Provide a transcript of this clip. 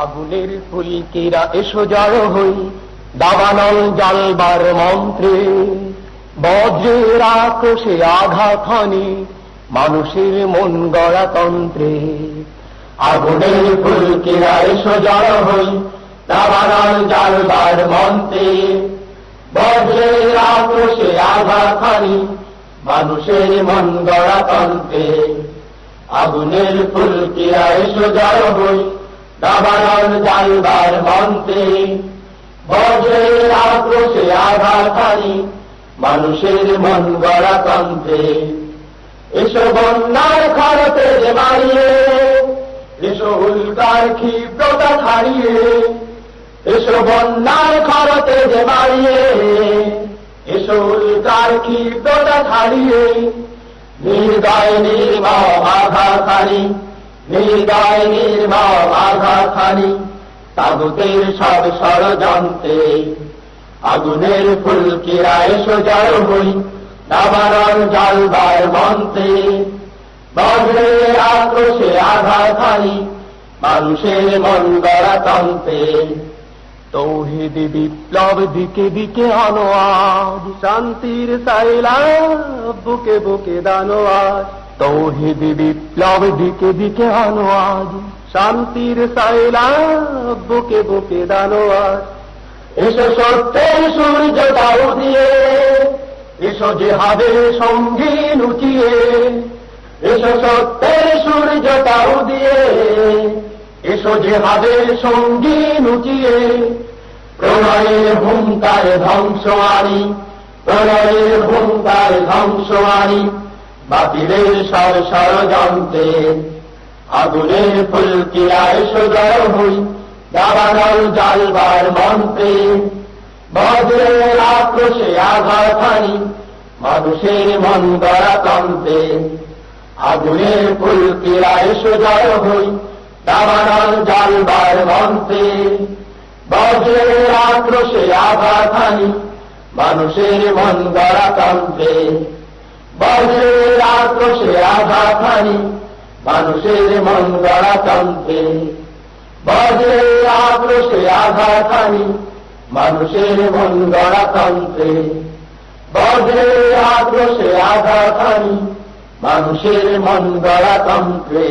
আগুনের ফুলকিরা এসো জড়ো হই, দাবানল জ্বালবার মন্ত্রে, বজ্রের আক্রোশে আঘাত হানি মানুষের মন গড়া তন্ত্রে। আগুনের ফুলকিরা এসো জড়ো হই, দাবানল জ্বালবার মন্ত্রে, বজ্রের আক্রোশে আঘাত হানি মানুষের মন গড়া তন্ত্রে। আগুনের ফুলকিরা এসো জড়ো হই, দাবানল জ্বালবার মন্ত্রে, বজ্রের আক্রোশে আঘাত হানি মানুষের মন গড়া তন্ত্রে। এসো বন্যার খরতে যে মারিয়ে, এসো উল্কার ক্ষিপ্রতা ছাড়িয়ে, এসো বন্যার খরতে যে মারিয়ে, এসো উল্কার ক্ষিপ্রতা ছাড়িয়ে, নির্দয় নির্মম আঘাত হানি, নির্দয় নির্মম আঘাত হানি তাগুতের সব ষড়যন্ত্রে। আগুনের ফুলকিরা এসো জড়ো হই, দাবানল জ্বালবার মন্ত্রে, বজ্রের আক্রোশে আঘাত হানি মানুষের মন গড়া তন্ত্রে। তৌহিদ বিপ্লব দিকে দিকে আনোয়াজ, শান্তির সাইলাব বুকে বুকে দানোয়াজ। তৌহিদ বিপ্লব দিকে দিকে আনোয়াজ, শান্তির সাইলাব বুকে বুকে দানোয়াজ। এসো সত্যের সূর্য দাও দিয়ে, এসো জিহাদের সঙ্গী লুচিয়ে, এসো সত্যের সূর্য দাও দিয়ে, এসো জিহাদের সঙ্গী লুচিয়ে। প্রলয়ের হুঙ্কার ধ্বংস আনি, প্রলয়ের হুঙ্কার ধ্বংস আনি বাতিলের সব ষড়যন্ত্রে। আগুনের ফুলকিরা এসো জড়ো হই, দাবানল জ্বালবার মন্ত্রে, বজ্রের আক্রোশে আঘাত হানি মানুষের মন গড়া তন্ত্রে। আগুনের ফুলকিরা এসো জড়ো হই, দাবানল জ্বালবার মন্ত্রে, বজ্রের আক্রোশে আঘাত হানি মানুষের মন গড়া তন্ত্রে। বজ্রের আক্রোশে আঘাত হানি মানুষের মন গড়া তন্ত্রে। বজ্রের আক্রোশে আঘাত হানি মানুষের মন গড়া তন্ত্রে। বজ্রের আক্রোশে আঘাত হানি মানুষের মন গড়া তন্ত্রে।